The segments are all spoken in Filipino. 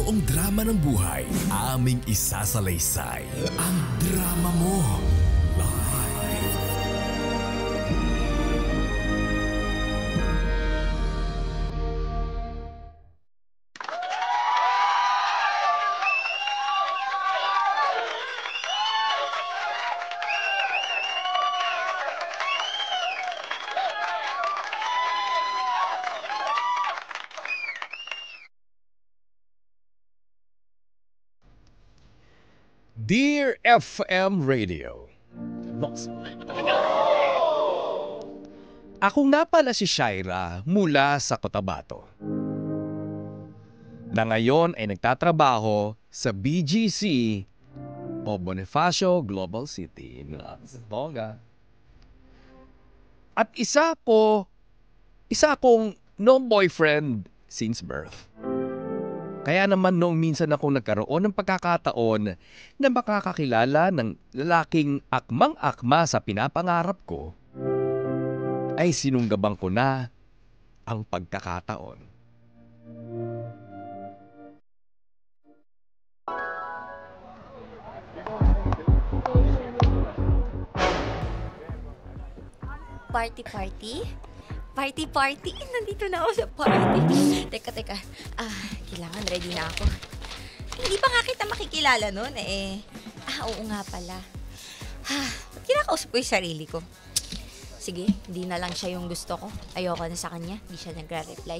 totoong drama ng buhay, aming isasalaysay ang drama mo live. Dear FM Radio. Ako nga pala si Shaira mula sa Cotabato, na ngayon ay nagtatrabaho sa BGC o Bonifacio Global City. At isa akong no-boyfriend since birth. Kaya naman noong minsan ako nagkaroon ng pagkakataon na makakakilala ng lalaking akmang-akma sa pinapangarap ko, ay sinunggabang ko na ang pagkakataon. Party? Party? Nandito na ako sa party. Teka. Kailangan ready na ako. Hindi pa nga kita makikilala nun eh. Oo nga pala. Kinakausap ko yung sarili ko. Sige, hindi na lang siya yung gusto ko. Ayoko na sa kanya. Hindi siya nagre-reply.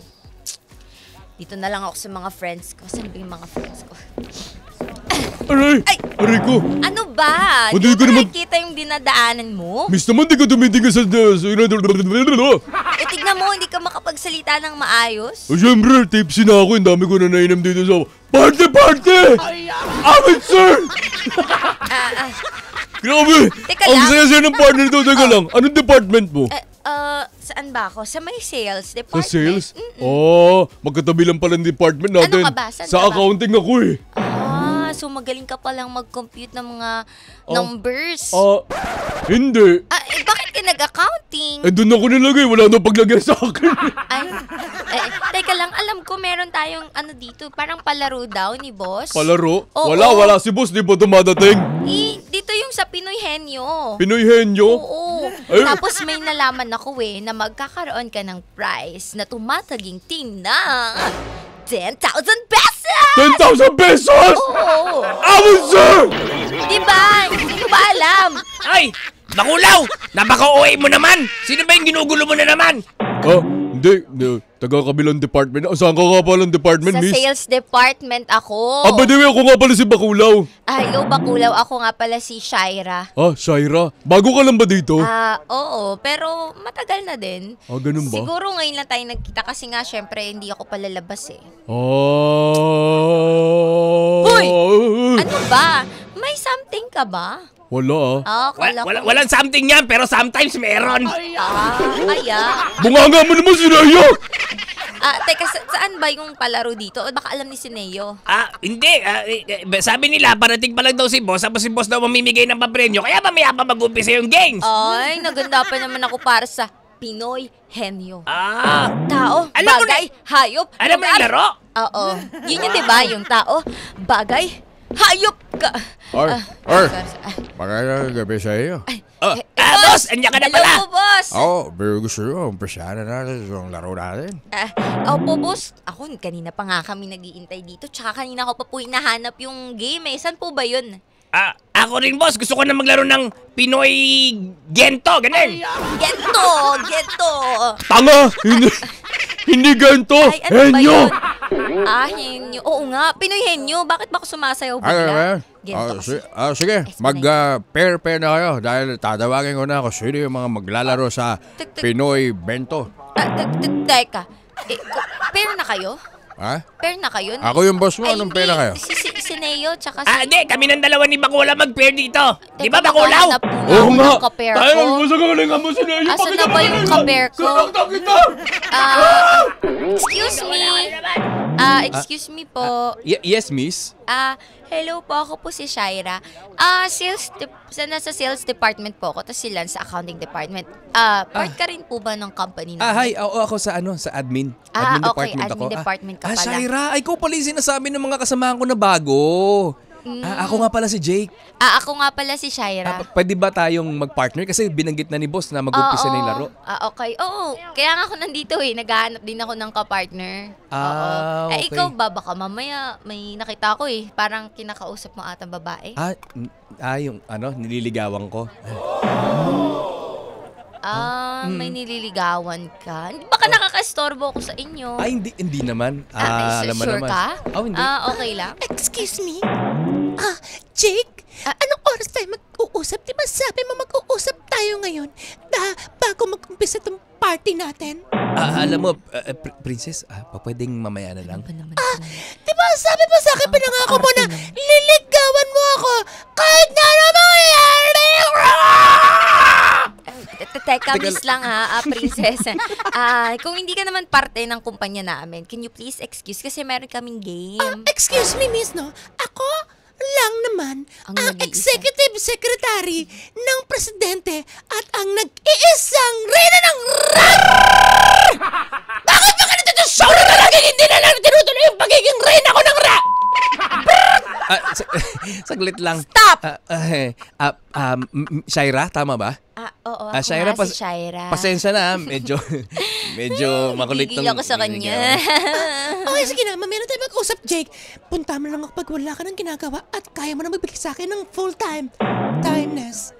Dito na lang ako sa mga friends ko. Saan ba yung mga friends ko? Aray! Ay! Aray ko! Ano ba? Hindi ko naman nakikita yung dinadaanan mo? Miss naman, di ka dumitingin sa... Tignan mo, hindi ka makapagsalita ng maayos. Siyempre, tipsy na ako. Ang dami ko na nainom dito sa... Party! Amin, sir! Grabe! Teka Ang lang. saya-saya ng partner to. Teka lang, anong department mo? Saan ba ako? Sa may sales Sa department. sales? Magkatabi lang pala ng department natin. Ano ka ba? Saan Sa ka ba? accounting ako eh. So magaling ka palang mag-compute ng mga numbers. Hindi. Bakit ka nag-accounting? Doon ako nilagay. Wala na paglagay sa akin. Teka lang, alam ko meron tayong dito, parang palaro daw ni boss. Palaro? Oo. Wala si boss. Di ba dumadating? Dito yung sa Pinoy Henyo. Pinoy Henyo? Oo. Ay. Tapos may nalaman ako na magkakaroon ka ng prize na tumataginting na 10,000 pesos! 10,000 pesos? Oo. Amin, sir! Di ba? Hindi ko ba alam? Ay! Bakulaw! Napaka-OA mo naman! Sino ba yung ginugulo mo na naman? Hindi. Taga-kabilang department. Saan ka nga palang department, Sa miss? sales department ako. By the way, ako nga pala si Bakulaw. Hello, Bakulaw. Ako nga pala si Shaira. Shaira. Bago ka lang ba dito? Oo. Pero matagal na din. Ganun ba? Siguro ngayon lang tayo nagkita kasi nga syempre hindi ako palalabas eh. Hoy! Ano ba? May something ka ba? Wala Walang something yan, pero sometimes meron. Bunganga mo naman si Naya! Teka, saan ba yung palaro dito? O baka alam ni Sineo? Hindi. Sabi nila, parating pa lang daw si boss, tapos si boss daw mamimigay ng papremyo, kaya mamaya pa mag-umpisa yung games. Ay, naganda pa naman ako para sa Pinoy Henyo. Tao, Alam mo bagay, hayop, Alam mo yung laro? Oo. Yun yung diba, yung tao, bagay, hayop ka. Magandang gabi sa iyo. Boss, andyan ka na pala. Hello po, boss. Pero gusto nyo, umpisahan na natin yung laro natin. Opo, boss. Ako, kanina pa nga kami nag-iintay dito. Tsaka kanina ko pa po hinahanap yung game eh. Saan po ba yun? Ako rin, boss. Gusto ko na maglaro ng Pinoy Gento, ganun. Gento. Tanga! Hindi ganito! Ay, ano ba Henyo! yun? Henyo. Oo nga, Pinoy Henyo. Bakit ba ako sumasayaw bigla? Gento kasi. Sige, mag-pair na kayo dahil tatawagin ko na kung sino yung mga maglalaro sa Pinoy Bento. Teka, pair na kayo? Pair na kayo? Ako yung boss mo, anong pair na kayo? Si Neo, tsaka si... Hindi, kami ng dalawa ni Bakula mag-pair dito. Di ba, Teka, Bakulaw? naghahanap muna ako ng kapair ko. Masagaling mo si Naya. Asan na ba yung kapair ko? Sinakta kita! Excuse me. Excuse me po. Yes, miss. Hello po, ako po si Shaira. Nasa sales department po ako, tapos sila sa accounting department. Part ka rin po ba ng company namin? Hi. Ako sa admin. Admin Okay, department ako. admin department ka pala. Shaira, ikaw pala yung sinasabi ng mga kasamahan ko na bago. Ako nga pala si Jake. Ako nga pala si Shaira. Pwede ba tayong mag-partner? Kasi binanggit na ni boss na mag-umpisa na yung laro. Okay. Oo, kaya nga ako nandito Naghahanap din ako ng ka-partner. Okay. Ikaw ba? Baka mamaya may nakita ko Parang kinakausap mo atang babae. Yung nililigawan ko. May nililigawan ka. Baka nakakastorbo ako sa inyo. Hindi naman. Alam mo sure naman. ka? Hindi. Okay lang. Excuse me? Jake? Anong oras tayo mag-uusap? Di ba sabi mo mag-uusap tayo ngayon bago mag-umpisa itong party natin? Alam mo, princess, pwedeng mamaya na lang. Di ba sabi mo sa akin, pinangako mo na liligawan mo ako kahit na ano mangyayari? Teka, miss lang princess. Kung hindi ka naman parte ng kumpanya namin, can you please excuse kasi meron kaming game. Excuse me, miss, no? Ako lang naman ang executive secretary ng presidente at ang nag-iisang reyna ng rap! Bakit ba ganito itong show na talagang hindi na lang tinutuloy yung pagiging reyna ko ng rap? Saglit lang. Stop! Shaira, tama ba? Oo, ako Shaira, si Shaira. Pasensya na, medyo makulit Gigil ako sa kanya. Okay, sige na. Mamaya na tayo mag-usap, Jake. Punta mo lang ako pag wala ka ng ginagawa at kaya mo na magbigay sa akin ng full-time timeness.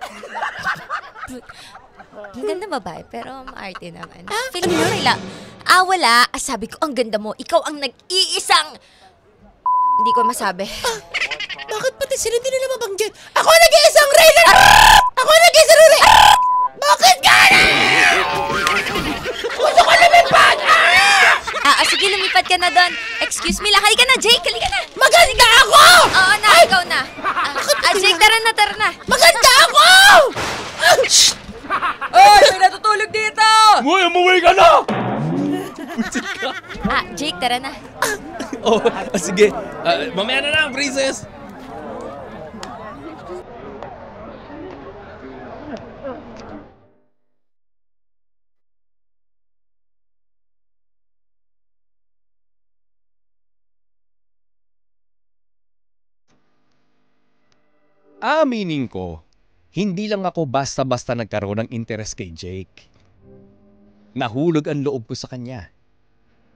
Ang ganda babae, pero maarte naman. Feeling ko lang. Wala. Sabi ko, ang ganda mo. Ikaw ang nag-iisang... Hindi ko masabi. Bakit pati sila hindi nila mabanggit? Ako ang nag-iisang reyna! Ako ang nag-iisang reyna! Bakit gano'n? Gusto ko lumipad! Sige, lumipad ka na doon. Excuse me lang. Halika na, Jake. Halika na. Maganda ako! Oo na, ikaw na. Jake, tara na. Maganda ako! Ay, may natutulog dito! Umuwi ka na! Jake, tara na. Sige. Mamaya na lang, princess. Aminin ko, hindi lang ako basta-basta nagkaroon ng interest kay Jake. Nahulog ang loob ko sa kanya.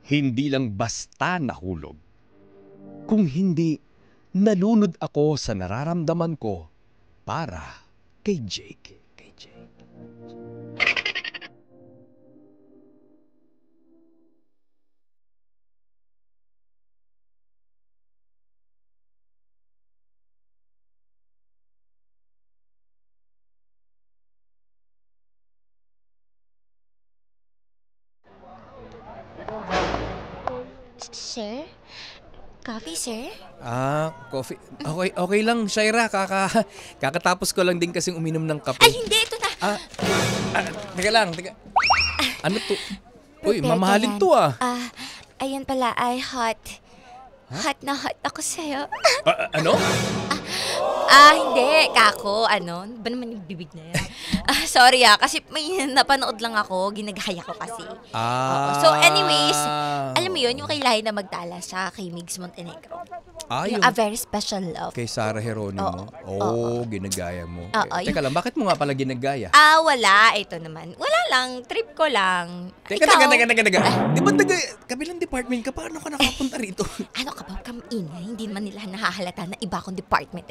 Hindi lang basta nahulog. Kung hindi, nalunod ako sa nararamdaman ko para kay Jake. Sir? Coffee, sir? Coffee. Okay lang, Shaira. Kakatapos ko lang din kasing uminom ng kape. Ay, hindi. Ito na. Teka lang. Ano to? Uy, Prepare mamahalin ka to yan. Ayan pala ay hot. Hot na hot ako sa'yo. Ano? Hindi. Kako, ano? Ba naman yung bibig na yan? Sorry kasi may napanood lang ako. Ginagaya ko kasi. Oo. So anyways, alam mo yun, yung kay Lahi na Magdala sa kay Migs Montenegro. Yung A Very Special Love. Kay Sarah Geronimo? Ginagaya mo. yun. Teka lang, bakit mo nga pala ginagaya? Wala. Ito naman. Wala lang. Trip ko lang. Teka. Di ba kabilang department ka? Paano ka nakapunta rito? Ano ka ba? Kamingay. Hindi naman nila nahahalata na iba akong department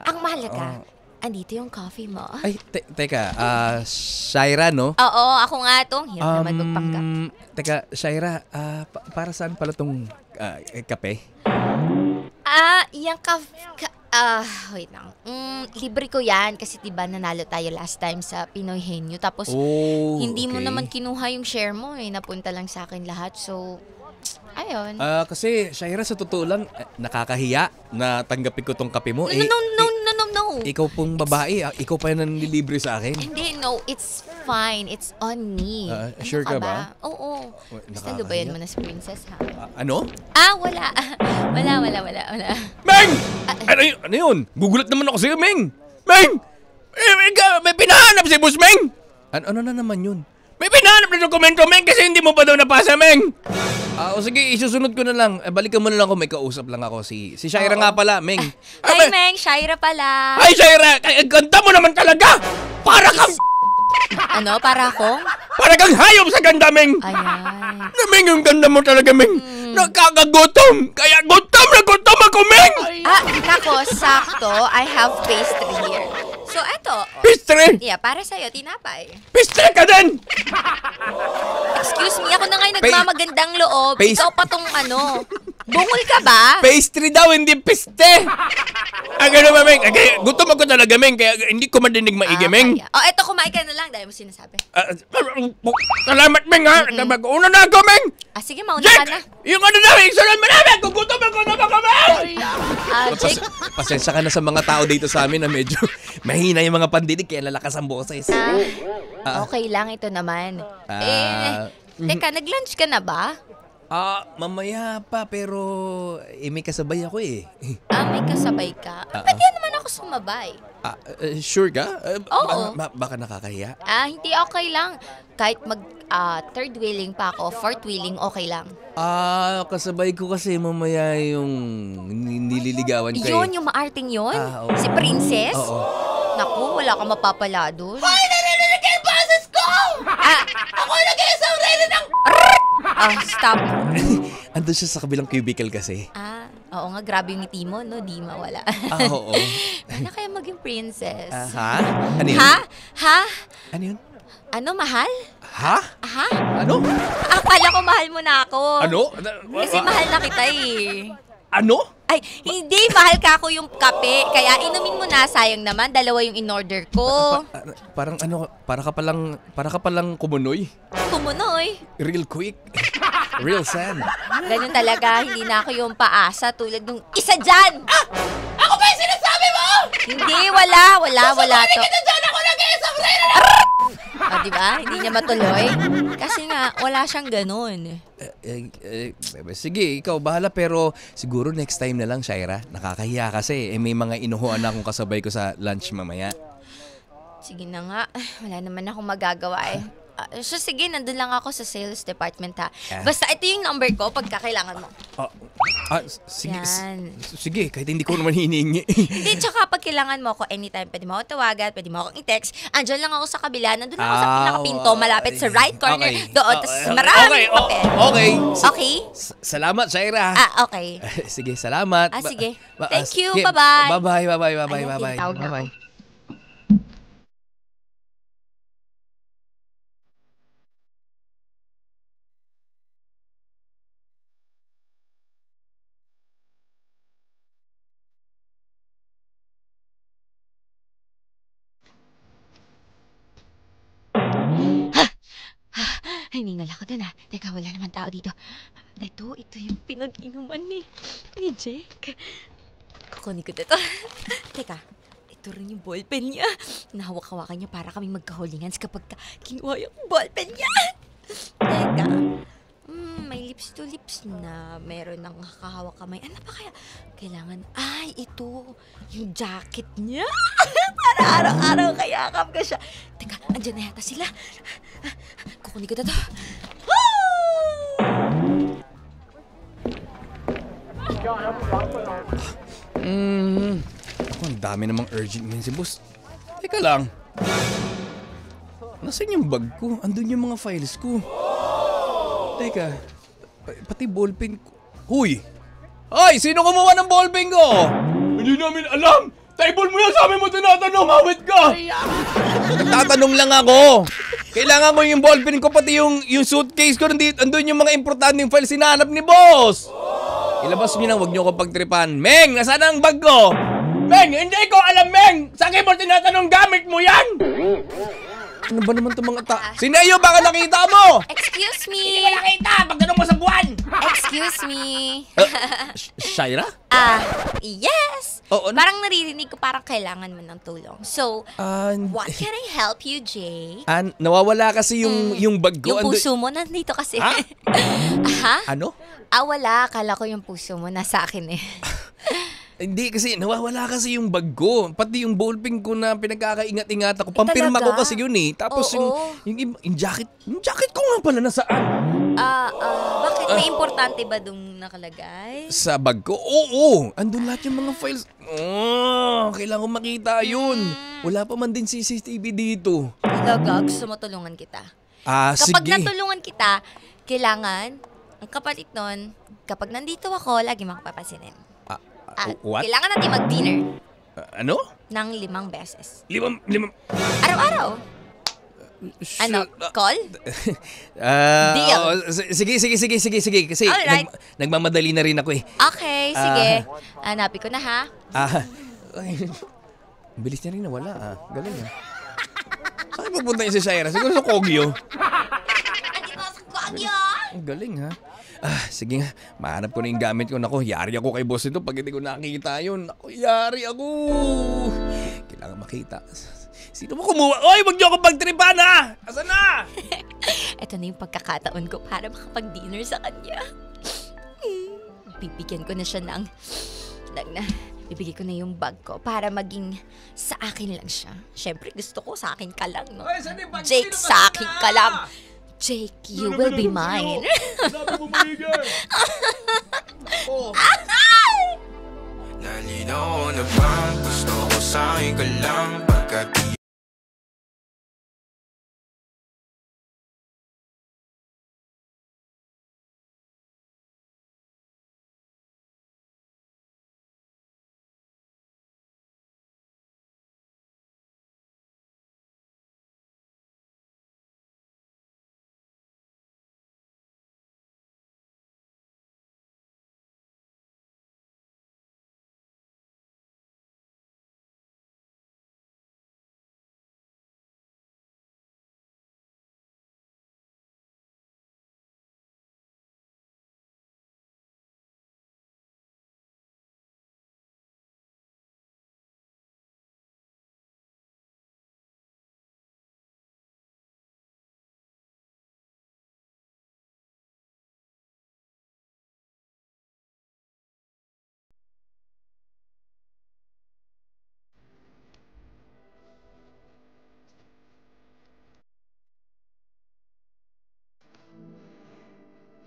Ang mahalaga, andito yung coffee mo. Ay, teka. Shaira, no? Oo, ako nga to. Hirap naman magpanggap. Teka, Shaira, para saan pala tong kape? Yung wait lang. Libre ko yan kasi diba nanalo tayo last time sa Pinoy Henyo. Tapos, hindi mo naman kinuha yung share mo napunta lang sa akin lahat. So, ayun. Kasi, Shaira, sa totoo lang, nakakahiya na tanggapin ko tong kape mo. No. Ikaw pong babae, ikaw pa yung nanlilibre sa akin. Hindi, no. It's fine. It's on me. Sure ka ba? Oo. Basta lubayan mo na si Princess, ha? Ano? Wala. Wala. Meng! Ano yun? Gugulat naman ako sa'yo, Meng! Meng! May pinahanap si Boss Meng! Ano na naman yun? May pinahanap na dokumento, Meng, kasi hindi mo pa daw napasa, Meng! O sige, isusunod ko na lang. Balikan mo na lang kung may kausap lang ako. Si Shaira nga pala, Meng. Hi, Meng. Shaira pala. Ay, Shaira! Ganda mo naman talaga! Para kang... Ano? Para ako? Para kang hayop sa ganda, Meng! Ayan. Meng, yung ganda mo talaga, Meng! Nakakagutom! Kaya gutom ako, Meng! Nako, sakto. I have pastry here. So, eto. Pastry! Yeah, para sa'yo, tinapay. Pastry ka din! Excuse me, ako na ngayon nagmamagandang loob. Pas- Ikaw pa tong ano. Bungol ka ba? Pastry daw, hindi piste! Gano'n ba, Meng? Gutom ako talaga, Meng, kaya hindi ko madinig maigi, Meng. Eto, kumain ka na lang dahil mo sinasabi. Salamat, Meng, ha? Una na ako, Meng! Sige, mauna ka na. Yung ano na, Meng, sunod mo namin! Gugutom ako na ako, Meng! Jake, Pasensya ka na sa mga tao dito sa amin na medyo mahina yung mga pandinig kaya lalakas ang boses. okay lang ito naman. Teka, nag-lunch ka na ba? Mamaya pa pero may kasabay ako eh. May kasabay ka? Pwede naman ako sumabay. Sure ka? Oo. Baka nakakahiya? Hindi okay lang. Kahit third wheeling pa ako, fourth wheeling, okay lang. Kasabay ko kasi mamaya yung nililigawan ko Yun, yung maarting yun? oo. Si Princess? Oo. Naku, wala kang mapapala dun. Hoy, narinig kayo yung boses ko! Ako nag-iisang reyna ng... Stop. Andun siya sa kabilang cubicle kasi. Oo nga, grabe yung ngiti mo, no? Di mawala. Oo. Wala kaya maging princess. Ha? Ano yun? Ha? Ano yun? Ano, mahal? Ha? Ano? Akala ko mahal mo na ako. Ano? Kasi mahal na kita eh. Ano? Ay, hindi, mahal ka ako yung kape. Kaya inumin mo na, sayang naman. Dalawa yung in-order ko. Parang ano, para ka palang kumunoy. Kumunoy. Real quick. Real sad. Ganun talaga, hindi na ako yung paasa tulad nung isa dyan. Ako ba yung sinasabi mo? Hindi, wala to. Kita dyan, ako nag-iisang reyna ng... Diba? Hindi niya matuloy. Kasi nga, wala siyang ganun. Sige, ikaw bahala pero siguro next time na lang, Shaira. Nakakahiya kasi may mga inuhuan na akong kasabay ko sa lunch mamaya. Sige na nga. Wala naman akong magagawa eh. So sige, nandun lang ako sa sales department ha. Basta ito yung number ko pagka kailangan mo. Sige, Yan. sige, kahit hindi ko naman hinihingi. Hindi, tsaka pag kailangan mo ako anytime, pwede mo ako tawagan, pwede mo akong i-text. Andyan lang ako sa kabila, nandun ako sa pinakapinto, malapit sa right corner. Okay. Doon, tas maraming papel. Okay. Okay? Salamat, Shaira. Okay. Sige, salamat. Sige. Thank you, sige, bye-bye. Bye-bye. Tawag na Bye-bye. Hiningal ako dun Teka, wala naman tao dito. Ito yung pinag-inuman ni Jake. Kukunin ko dito. Teka, ito rin yung ballpen niya. Nahawak-hawakan niya para kaming magkahulingan kapag kinuha yung ballpen niya. Teka, may lips to lips na. Meron ng kakahawak kamay. Ano pa kaya? Kailangan, ito, yung jacket niya. Para araw-araw kayakap ka siya. Teka, andyan na yata sila. Kukunin ko na to. Ang dami namang urgent ngayon si boss. Teka lang. Nasaan yung bag ko? Andun yung mga files ko. Teka. Pati ballpen ko. Huy! Ay! Sino kumuha ng ballpen ko? Hindi namin alam! Table mo yan! Sa amin mo tinatanong! Awit ka! Nagtatanong lang ako! Kailangan ko yung ballpen ko, pati yung suitcase ko. Andun yung mga importanteng files hinahanap ni boss! Ilabas nyo na, huwag nyo ko pagtripan. Meng! Nasaan ang bag ko? Meng! Hindi ko alam, Meng! Sa akin mo tinatanong gamit mo yan! Ano ba naman itong mga Sineo, baka nakita mo! Excuse me! Hindi ko nakita pag ganun mo sa buwan! Excuse me! Shaira? Yes! Oo, ano? Parang naririnig ko parang kailangan mo ng tulong. So, what can I help you, Jake? Nawawala kasi yung bag ko. Yung puso mo nandito kasi. Ha? Ha? Ano? Wala. Akala ko yung puso mo nasa akin eh. Hindi kasi, nawawala kasi yung bag ko. Pati yung ballpen ko na pinagkakaingat-ingat ako. Pampirma ko talaga? kasi yun eh. Tapos Oo. yung jacket ko nga pala nasaan? Bakit? May importante ba dong nakalagay? Sa bag ko? Oo! Andun lahat yung mga files. Kailangan ko makita yun. Wala pa man din CCTV dito. Talaga, gusto mo tulungan kita. Sige. Kapag natulungan kita, kailangan, ang kapalit nun, kapag nandito ako, lagi makapapansinin. What? Kailangan natin mag-dinner Ano? ng 5 beses. Limang... Araw-araw. Ano? Call? Deal. Sige. Kasi Alright. nagmamadali na rin ako eh. Okay, sige. Hanapin ko na ha. Bilis niya rin nawala. Galing Saan pupunta niya si Shaira? Siguro sa Kogyo. Hindi ba sa kanya? Ang galing sige nga. Mahanap ko na yung gamit ko. Naku, yari ako kay boss ito. Pag hindi ko nakita yun, naku, yari ako. Kailangan makita. Sino mo kumuha? Oy, wag niyo ako pagtripan ha! Asan na? Ito na yung pagkakataon ko para makapag-dinner sa kanya. Bibigyan ko na siya bibigyan ko na yung bag ko para maging sa akin lang siya. Siyempre, gusto ko sa akin ka lang, no? Oy, saan yung bag? Jake, Sino ba sa akin sila? ka lang. Jake, you will be mine. Sabi mo maigay. Nalinaw na bang gusto ko sa'yo ka lang pagkat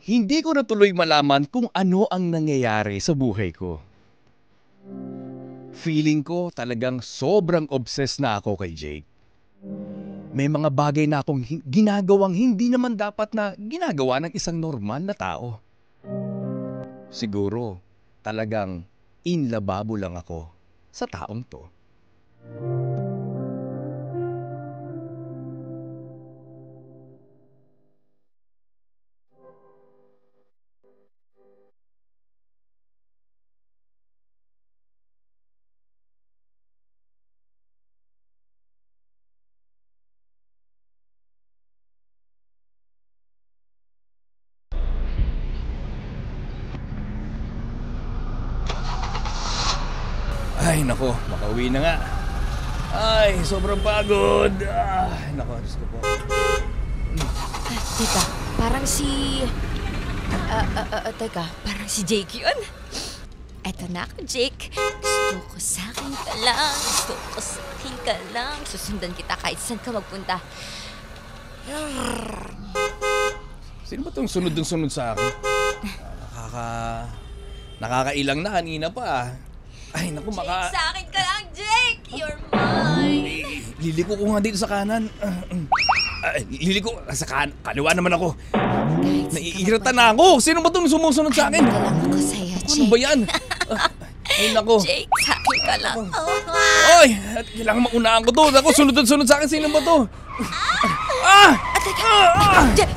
Hindi ko natuloy malaman kung ano ang nangyayari sa buhay ko. Feeling ko talagang sobrang obsessed na ako kay Jake. May mga bagay na akong ginagawang hindi naman dapat na ginagawa ng isang normal na tao. Siguro, talagang inlababo lang ako sa taong to. Ay, nako, makauwi na nga. Ay, sobrang pagod. Ay, nako, Diyos ko po. Teka, parang parang si Jake yun. Eto na ako, Jake. Gusto ko sa akin ka lang. Gusto ko sa akin ka lang. Susundan kita kahit saan ka magpunta. Sino ba itong sunod sa akin? Nakakailang na kanina pa. Ay, naku, Jake, sa akin ka lang, Jake! You're mine! Liliko ko nga dito sa kanan. Liliko, sa kaliwa naman ako. Naiirita na ako. Sino ba itong sumusunod sa akin? Ka lang ako sa'yo, Ano Jake. ba yan? Ay, nako. Jake, sa akin ka lang. Oy, kailangan maunaan ko to. Ako, sunod sa akin. Sino ba to? Jake!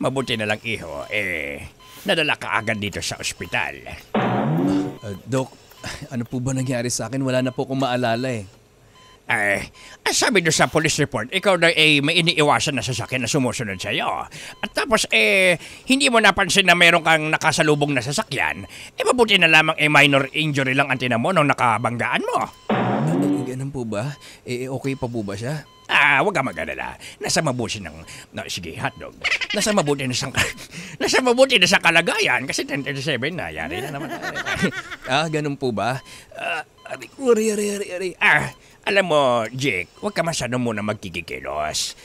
Mabuti na lang iho, nadala ka agad dito sa ospital. Dok, ano po ba nangyari sa akin? Wala na po akong maalala eh. Ang sabi doon sa police report, ikaw na may iniiwasan na sasakyan na sumusunod sa'yo. At tapos hindi mo napansin na meron kang nakasalubong na sasakyan, mabuti na lamang minor injury lang ang tinan mo nung nakabanggaan mo. Ganun po ba? Okay pa po ba siya? Huwag ka mag-alala. Nasa mabuti sige, hotdog. Nasa mabuti na sa kalagayan kasi 10:37 na, yari na naman. Ganun po ba? Alam mo, Jake, huwag ka masyado muna magkikikilos.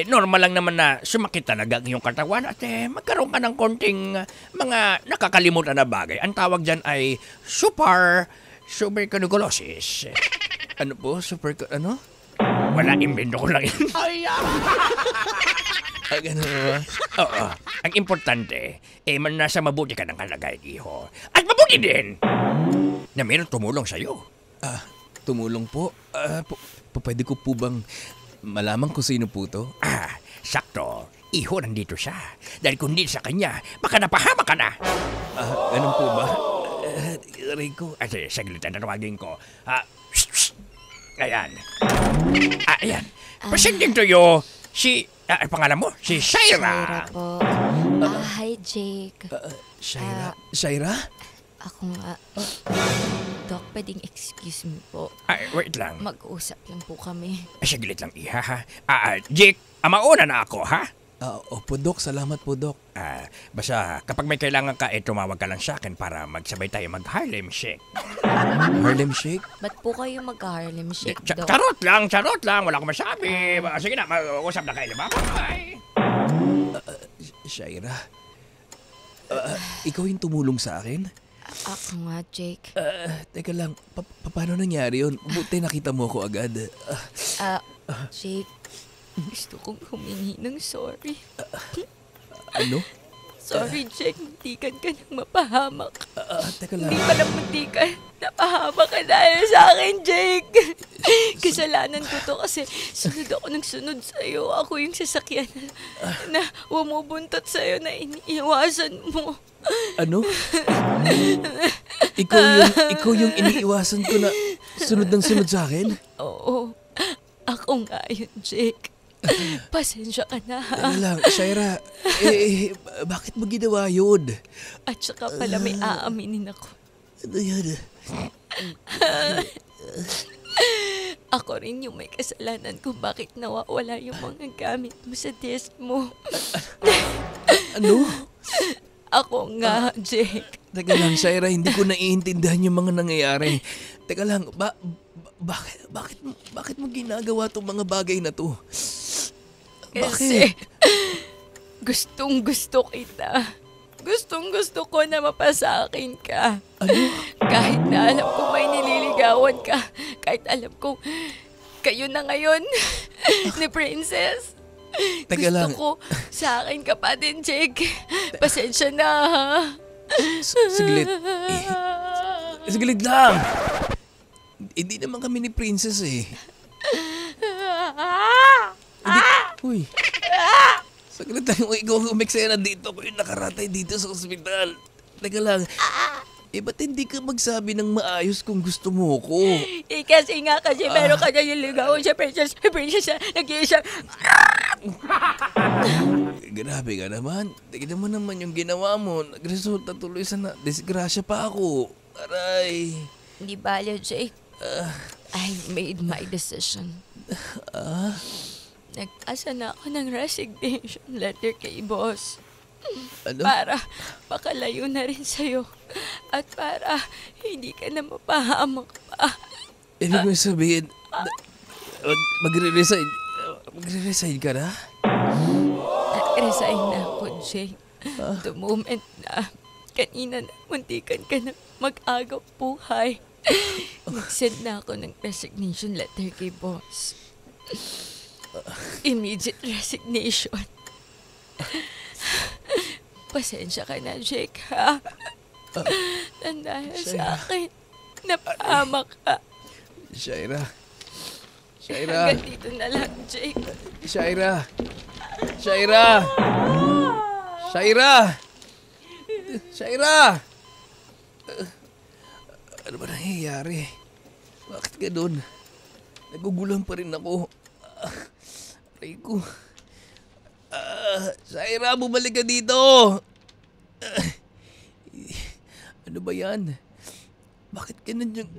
Normal lang naman na sumakit talaga ang iyong katawan at magkaroon ka ng konting mga nakakalimutan na bagay. Ang tawag dyan ay subarachnoidosis. Ano po? Ano? Wala, imbento ko lang yun. Ganun ba? Oo. Ang importante, nasa mabuti ka ng kalagayan, iho. At mabuti din na mayroong tumulong sa'yo. Tumulong po? Pwede ko po bang malaman kung sino po to? Sakto. Iho, nandito siya. Dahil kung hindi sa kanya, baka napahama ka na. Ganun po ba? Rico. Saglit na tawagin ko. Ayan. Ayan. Presenting to you, pangalan mo? Si Shaira Shaira. po. Hi, Jake. Shaira? Ako nga. Doc, pwedeng excuse me po. Wait lang. Mag-usap lang po kami. Saglit lang, iha, ha? Jake, mauna na ako, ha? Opo, Dok. Salamat po, Dok. Basta kapag may kailangan ka, tumawag ka lang sa akin para magsabay tayo mag-Harlem Shake. Harlem Shake? Ba't po kayo mag-Harlem Shake, Doc? Charot lang. Wala akong masabi. Sige na, mag-usap na kayo. Bye. Shaira? Ikaw yung tumulong sa akin? Ako nga, Jake. Teka lang, paano nangyari yun? Buti nakita mo ako agad. Jake, gusto kong humingi ng sorry. Ano? Sorry, Jake. Muntikan ka nang mapahamak. Teka lang. Hindi pa lang muntikan. Napahamak ka dahil sa akin, Jake. Kasalanan ko to kasi sunod ako ng sunod sa'yo. Ako yung sasakyan na bumubuntot sa'yo na iniiwasan mo. Ano? Ikaw yung iniiwasan ko na sunod ng sunod sa akin? Oo. Ako nga yun, Jake. Pasensya ka na. Teka lang, Shaira. Bakit mo ginawa yun? At saka pala may aaminin ako. Ano yan? Ako rin yung may kasalanan kung bakit nawawala yung mga gamit mo sa desk mo. Ano? Ako nga, Jake. Teka lang, Shaira, hindi ko naiintindihan yung mga nangyayari. Teka lang, bakit mo ginagawa tong mga bagay na to? Kasi gustong-gusto kita. Gustong-gusto ko na mapasakin ka. Ano? Kahit na alam ko may nililigawan ka. Kahit alam ko kayo na ngayon ni Princess. Teka lang. Gusto ko sa akin ka pa din, Jake. Pasensya na, ha? Saglit. Saglit lang. Hindi naman kami ni Princess eh. Hindi. Uy. Saglit lang. Ikaw umeksena dito. Ako yung nakaratay dito sa ospital. Teka lang. Ba't hindi ka magsabi ng maayos kung gusto mo ko? Kasi meron ka na yung ligawan sa Princess. Princess na nag-iisa. Grabe ka naman. Tignan mo naman yung ginawa mo. Nagresulta tuloy sa disgrasya pa ako. Aray. Hindi bale, Jake. I made my decision. Nag-asa na ako ng resignation letter kay boss. Ano? Para pakalayo na rin sa'yo. At para hindi ka na mapahamak pa. Ibig mo sabihin, magre-resign ka na? Nag-resign na ako, Jake. The moment na kanina na muntikan ka na mag-agaw buhay. Nag-send na ako ng resignation letter kay boss. Immediate resignation. Pasensya ka na, Jake, ha? Tandaan sa akin. Napahamak ka. Shaira. Hanggang dito na lang, Jake. Shaira. Shaira! Shaira! Shaira! Ano ba nangyayari? Bakit ganun? Nagugulan pa rin ako. Aray ko. Shaira, bumalik ka dito! Ano ba yan? Bakit ganun yung...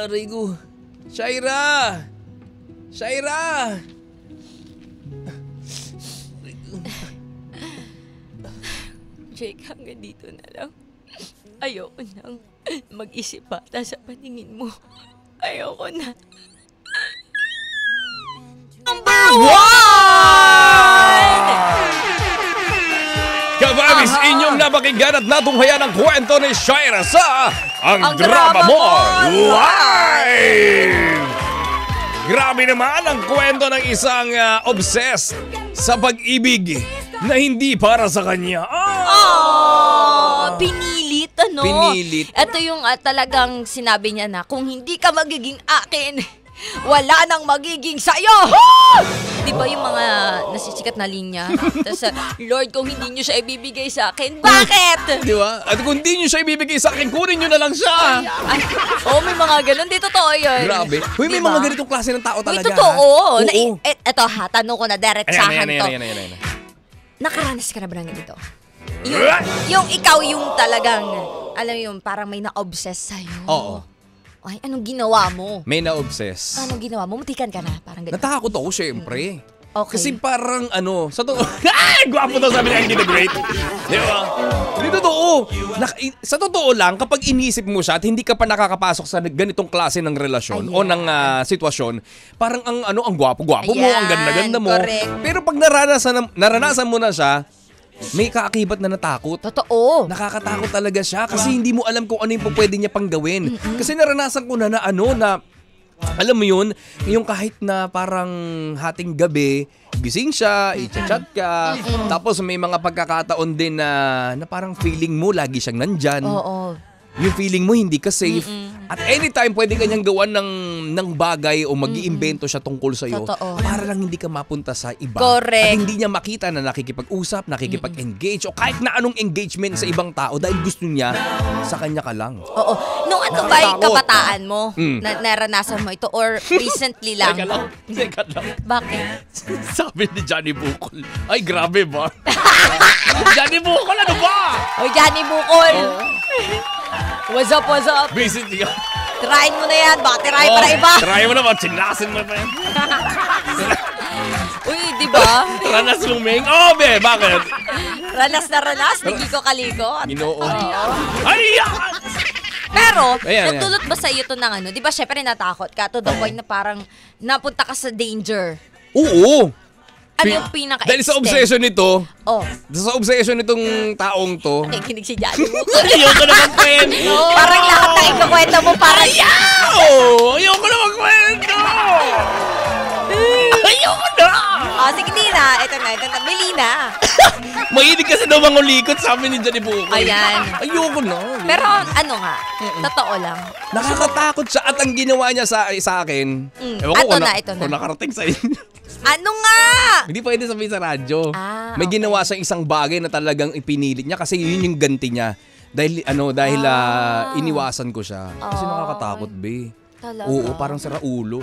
aray ko. Shaira! Shaira! Jake, hanggang dito na lang. Ayoko nang mag-isip bata sa paningin mo. Ayoko na. Number 1! Kababis, inyong napakinggan at natunghayan ang kwento ni Shaira sa Ang Drama Mo Live! Grabe naman ang kwento ng isang obsessed sa pag-ibig na hindi para sa kanya. Pinilit, ano? Pinilit. Ito yung talagang sinabi niya na, kung hindi ka magiging akin, wala nang magiging sa'yo! Di ba yung mga nasisikat na linya? Tapos, Lord, kung hindi niyo siya ibibigay sa akin, bakit? Di ba? At kung hindi nyo siya ibibigay sa akin, kunin nyo na lang siya. May mga ganun. Di totoo yun. Grabe. Huy, may Diba? mga ganitong klase ng tao talaga. May totoo. Ha? Oo. Eto ha, tanong ko na diretsahan to. Ayan. Nakaranas ka na ba ng ganito? Yung ikaw yung talagang, alam mo yung parang may na-obsess sa'yo. Oo. Ay, anong ginawa mo? May na-obsess. Anong ginawa mo? Mutikan ka na, parang ganito. Natakot ako, syempre. Okay. Kasi parang sa totoo, gwapo daw sabi niya, hindi the great. Di ba? Hindi totoo. Sa totoo lang, kapag inisip mo siya at hindi ka pa nakakapasok sa ganitong klase ng relasyon o ng sitwasyon, parang ang gwapo-gwapo mo, ang ganda-ganda mo. Correct. Pero pag naranasan mo na siya, may kaakibat na natakot. Totoo. Nakakatakot talaga siya kasi hindi mo alam kung ano yung pwede niya pang gawin. Kasi naranasan ko na alam mo yun, yung kahit na parang hating gabi, gising siya, i-chat ka, tapos may mga pagkakataon din na parang feeling mo lagi siyang nandyan. Oo. Yung feeling mo hindi ka safe. At anytime pwede kanyang gawan ng bagay o mag-iimbento siya tungkol sa'yo para lang hindi ka mapunta sa iba. Correct. At hindi niya makita na nakikipag-usap, nakikipag-engage o kahit na anong engagement sa ibang tao dahil gusto niya sa kanya ka lang. Oo. Nung ano ba yung Takot. kabataan mo na naranasan mo ito or recently lang? Teka lang. Bakit? Sabi ni Johnny Bukol. Ay, grabe ba? Johnny Bukol, ano ba? Oy, Johnny Bukol! What's up? Visit niya. Trying mo na yan. Baka try para iba. Try mo naman. Sinasin mo pa yan. Uy, di ba? Ranas luming. Oh, be. Bakit? Ranas na ranas. Nagiko-kaliko. Ginoo. Ay! Pero, Ayan. nagdulot ba sa iyo to ng ano? Di ba, syempre natakot ka to the point na parang napunta ka sa danger. Oo. Ano yung pinaka-extent? Dahil sa obsession nito, Oh, sa obsession nitong taong to, nakikinig si Johnny mo. ayoko na magkwento. Parang lahat na ikakwento mo parang... Ayoko na magkwento. Ayoko na. Sige, Nina. Ito na. Melina. Mahilig kasi daw mangulikot, sabi ni Johnny Buko. Ayan. Ayoko na. Pero ano nga, totoo lang. Nakakatakot siya at ang ginawa niya sa akin. Ewan ko Ito na. kung nakarating sa inyo. Ano nga? Hindi pwede sabihin sa radyo. May okay. ginawa siyang isang bagay na talagang ipinilit niya kasi yun yung ganti niya. Dahil iniwasan ko siya. Kasi nakakatakot, be. Talaga? Oo, parang sira ulo.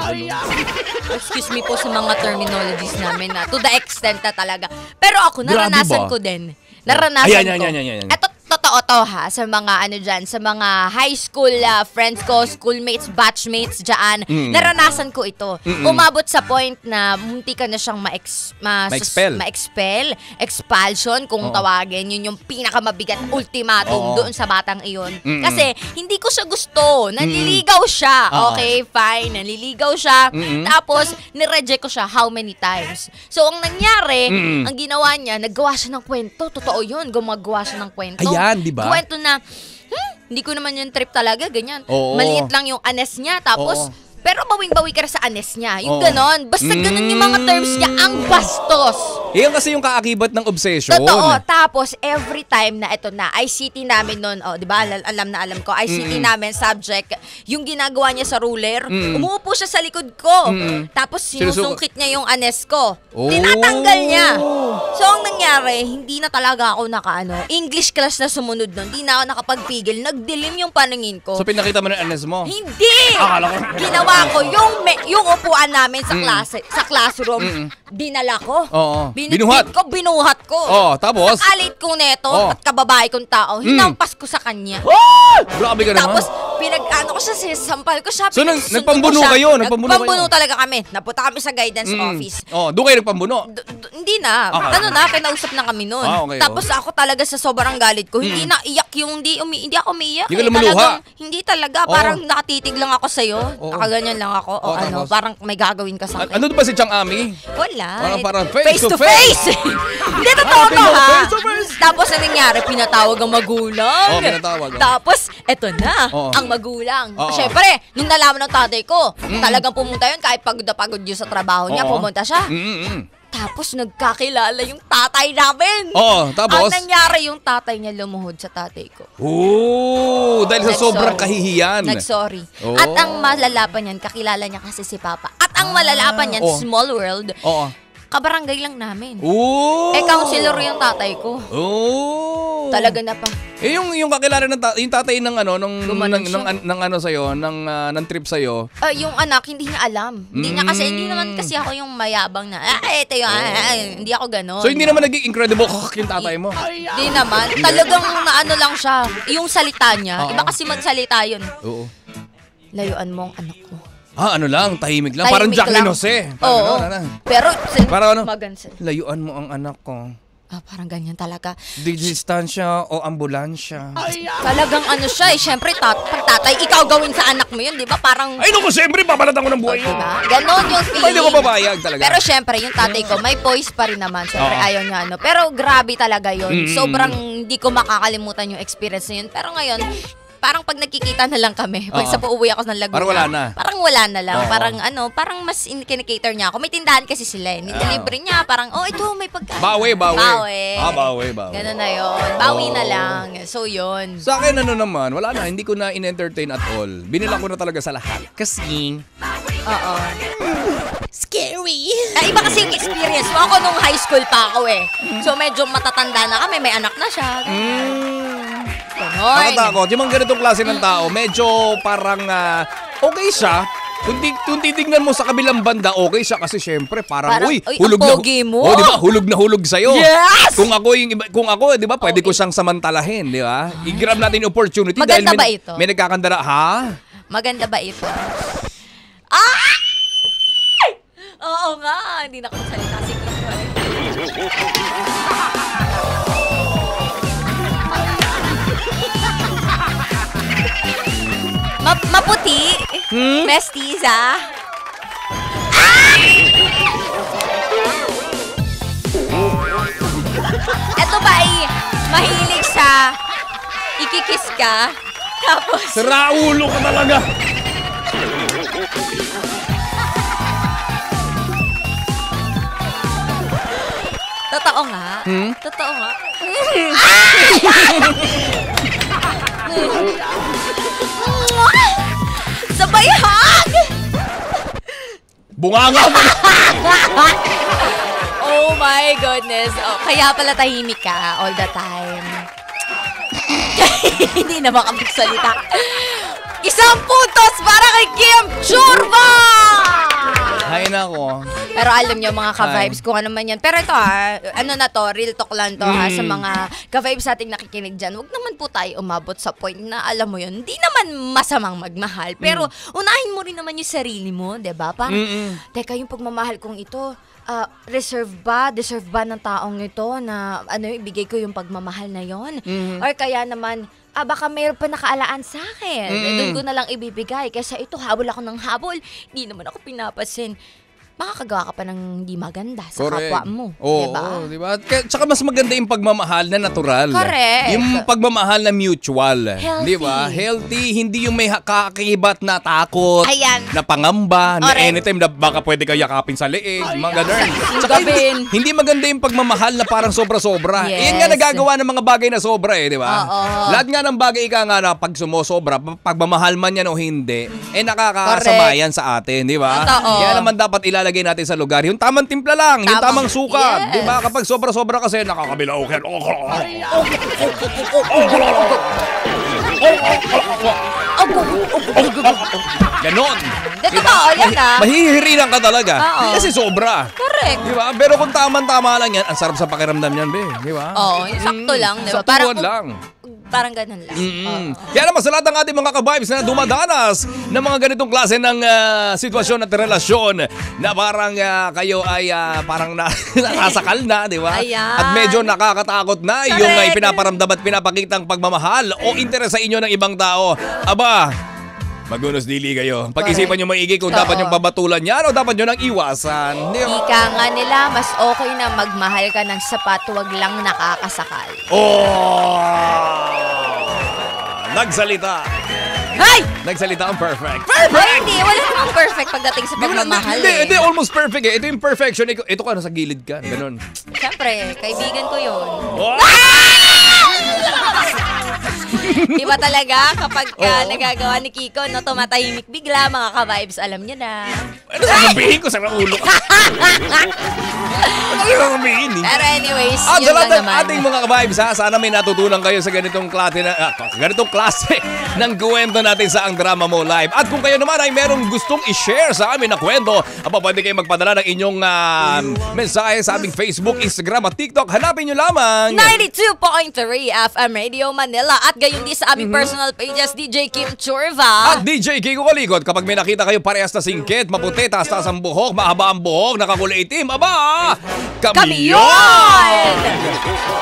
Excuse me po sa mga terminologies namin na to the extent na talaga. Pero ako, naranasan ko din. Naranasan ko. Ayan. Ito, totoo to ha, sa mga sa mga high school friends ko, schoolmates, batchmates dyan. Naranasan ko ito. Umabot sa point na munti ka na siyang ma-expel. Expulsion, kung tawagin. Yun yung pinakamabigat ultimatum doon sa batang iyon. Kasi, hindi ko siya gusto. Nanliligaw siya. Okay, fine. Nanliligaw siya. Tapos, nireject ko siya how many times. So, ang nangyari, ang ginawa niya, naggawa siya ng kwento. Totoo yun, gumagawa siya ng kwento. Ayan, di ba? Kwento na, hindi ko naman yung trip talaga, ganyan. Oo. Maliit lang yung anes niya, tapos, pero bawing-bawi ka na sa anes niya. Yung Oo. ganon. Basta ganon yung mga terms niya, ang bastos. Yan kasi yung kaakibat ng obsession. Totoo. Tapos, every time na ito na, ICT namin nun, di ba, alam ko, ICT namin, subject, yung ginagawa niya sa ruler, umuupo siya sa likod ko. Tapos, sinusungkit niya yung anes ko. Tinatanggal niya. So, ang nangyari, hindi na talaga ako English class na sumunod nun. Hindi na ako nakapagpigil. Nagdilim yung paningin ko. So, pinakita mo ng anes mo? Hindi! Ginawa ko, yung upuan namin sa classroom, dinala ko. Oo. Binuhat ko. Oh, tapos? Nakalit ko neto at kababae kong tao. Hinampas ko sa kanya. Grabe ka naman. Tapos, ko siya, sampal ko siya. So, nagpambuno kayo? Nagpambuno talaga kami. Napunta kami sa guidance office. Doon kayo nagpambuno? Hindi na. Kinausap na kami noon. Okay, Tapos ako talaga sa sobrang galit ko, hindi na iyak hindi ako umiiyak. Hindi ka lumuluha? Hindi talaga. Parang nakatitig lang ako sa'yo. Nakaganyan lang ako. Parang may gagawin ka sa akin. Ano ba si Chang Ami? Wala. Parang face to face. Hindi, totoo to ha. Tapos ang nangyari, pinatawag ang magulang. Pinatawag. Tapos, eto na, ang magulang. Siyempre, nung nalaman ng tatay ko, talagang pumunta yun kahit pagod na pagod yun sa trabaho niya, pumunta siya. Tapos nagkakilala yung tatay namin. Tapos? Ang nangyari, yung tatay niya lumuhod sa tatay ko. Dahil sa sobrang kahihiyan. Nag-sorry. At ang malalapan niyan, kakilala niya kasi si Papa. At ang malalapan niyan, small world, kabarangay lang namin. Counselor yung tatay ko. Talaga na pa. Yung kakilala yung tatay ng sa'yo, ng trip sa'yo. Yung anak, hindi niya alam. Hindi naman kasi ako yung mayabang na, ito yung, hindi ako ganon. So, hindi naman naging incredible yung tatay mo? Hindi naman. Talagang lang siya. Yung salita niya, iba kasi magsalita yun. Oo. Layuan mo ang anak ko. Ano lang, tahimik lang. Parang Jacqueline Jose. Oo. Pero, magansan. Layuan mo ang anak ko. Parang ganyan talaga. Distansya o ambulansya. Talagang siya Siyempre, tatay, ikaw gawin sa anak mo yun, di ba? Parang... Ay, naku, siyempre, babalatan ko ng buhay yun. Diba? Ganon yung feeling. Pwede ko papayag talaga. Pero siyempre, yung tatay ko, may voice pa rin naman. Siyempre, ayaw niya Pero grabe talaga yun. Sobrang hindi ko makakalimutan yung experience na yun. Pero ngayon, parang pag nagkikita na lang kami, pag sa pauwi ako ng Laguna. Parang wala na. Parang wala na lang. Parang mas kinikater niya ako. May tindahan kasi sila nideliver niya. Parang, ito, may pagkain. Bawi. Bawi. Ganun na yun. Bawi na lang. So, yun. Sa akin, naman, wala na. Hindi ko na in-entertain at all. Binila ko na talaga sa lahat. Kasi, Scary. Iba kasi yung experience mo. Ako nung high school pa ako So, medyo matatanda na kami. May anak na siya. Nakatakot. Yung mga ganitong klase ng tao, medyo parang okay siya. Kung titignan mo sa kabilang banda, okay siya kasi syempre parang hulog na mo. di ba? Hulog na hulog sa'yo. Yes! Kung ako, di ba, pwede ko siyang samantalahin, di ba? I-grab natin yung opportunity. Maganda dahil ba ito? May nagkakandara, Maganda ba ito? Oo nga, hindi na ako salita siguro. Maputi? Mestiza? Ito ba ay mahilig sa ikikis ka? Tapos... Saraulo ka talaga! Totoo nga? Totoo nga? Sabay hug! Bunganga mo! Oh my goodness. Kaya pala tahimik ka all the time. Hindi na makapagsalita. 1 puntos para kay Kim Churba! Hay nako. Pero alam nyo mga ka-vibes kung ano man yan. Pero ito real talk lang to sa mga ka-vibes ating nakikinig dyan. Huwag naman po tayo umabot sa point na alam mo yun, hindi naman masamang magmahal. Pero unahin mo rin naman yung sarili mo, diba? Parang, teka, yung pagmamahal kong ito, deserve ba ng taong ito na ibigay ko yung pagmamahal na yon? Or kaya naman, baka mayroon pa nakaalaan sa akin. Doon ko na lang ibibigay. Kesa ito, habol ako ng habol. Hindi naman ako pinapasin. makakagawa ka pa ng hindi maganda sa Correct. kapwa mo. Oo, diba? diba? Tsaka mas maganda yung pagmamahal na natural. Correct. Yung pagmamahal na mutual. Healthy. Diba? Healthy, hindi yung may kakakibat na takot, Ayan. na pangamba, na Correct. anytime na baka pwede ka yakapin sa leeg, mga ganun. Tsaka Gabin. hindi maganda yung pagmamahal na parang sobra-sobra. Yes. Yan nga nagagawa ng mga bagay na sobra di ba? Oo. Lahat nga ng bagay ika nga na pag sumosobra, pagmamahal man yan o hindi, nakakasama yan sa atin, di ba? Totoo. Kaya naman dapat ilalagay natin sa lugar yung tamang timpla lang, yung tamang sukat, Yes. di ba? Kapag sobra-sobra kasi nakakabilaukin. Ganon. Totoo yan Mahihirinan ka talaga. Oo. Kasi sobra. Correct. Di ba? Pero kung tama-tama lang yan, ang sarap sa pakiramdam yan, be. Di ba? Oo, yung sakto lang, di ba? Saktuhan lang. Parang ganun lang. Kaya naman sa lahat ng ating mga ka-vibes na dumadanas ng mga ganitong klase ng sitwasyon at relasyon na parang kayo ay parang nakasakal na, di ba? Ayan. At medyo nakakatakot na Correct. yung ipinaparamdam at pinapakitang pagmamahal o interes sa inyo ng ibang tao. Aba, magunos dili kayo. Pag-isipan nyo maigi kung dapat Oo. nyo babatulan yan o dapat nyo nang iwasan. Di ba? Ika nga nila, mas okay na magmahal ka ng sapat, wag lang nakakasakal. Nagsalita. Hay! Nagsalita ang perfect. Ay, hindi. Wala namang perfect pagdating sa pagmamahal Hindi, almost perfect eh. Ito yung perfection. Ito ka, nasa gilid ka. Ganon. Siyempre, kaibigan ko yun. Oh! Di ba talaga? Kapag nagagawa ni Kiko, no, tumatahimik bigla, mga ka-vibes, alam niyo na. Ano sasabihin ko sa ulo ko? Ano yung sasabihin eh? Pero anyways, At yun sa lahat lang ng naman. ating mga ka-vibes ha, sana may natutunan kayo sa ganitong klase ng kwento natin sa Ang Drama Mo Live. At kung kayo naman ay merong gustong i-share sa amin na kwento, pwede kayo magpadala ng inyong mensahe sa aming Facebook, Instagram at TikTok. Hanapin nyo lamang 92.3 FM Radio Manila at gayon din sa aming personal pages, DJ Kim Chorva. at DJ Kiko Kalikot. Kapag may nakita kayo parehas na singkit, maputi, taas-taas ang buhok, mahaba ang buhok, nakakulay itim, aba! Kami yun!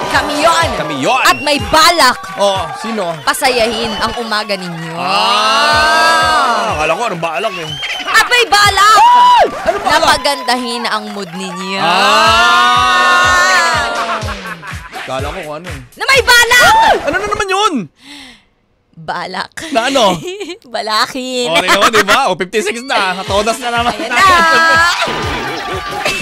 Kami yun! Kami yun! At may balak Oh, sino? pasayahin ang umaga ninyo. Akala ko anong balak eh. At may balak Ano na pagandahin ang mood ninyo. Akala ko kung ano eh. Na may balak! Ano na naman yun? Balak. Na ano? Balakin. O, naman, di ba? O, 56 na. Todas na naman. Ayan na!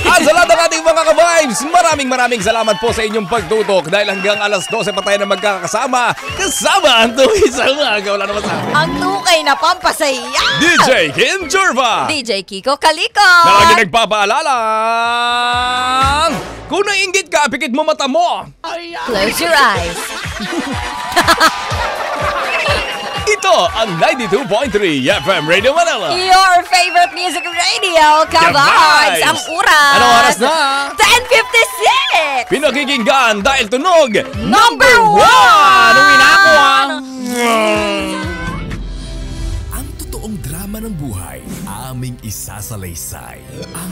At sa lahat ng ating mga ka-vibes, maraming salamat po sa inyong pagtutok dahil hanggang alas 12 pa tayo na magkakasama. Kasama ang tuwi sa umaga. Wala naman sa Ang tukay na pampasaya. DJ Kim Chorva. DJ Kiko Kaliko. Na lagi nagpapaalala. Kung naiinggit ka, pikit mo mata mo. Close your eyes. Ito ang 92.3 FM Radio Manila. Your favorite music radio, Ka-vibes. Ka-vibes. Ang oras. Anong oras na? 10:56. Pinakikinggan dahil tunog Number 1. Uwi na ako Ang totoong drama ng buhay, aming isasalaysay. Ang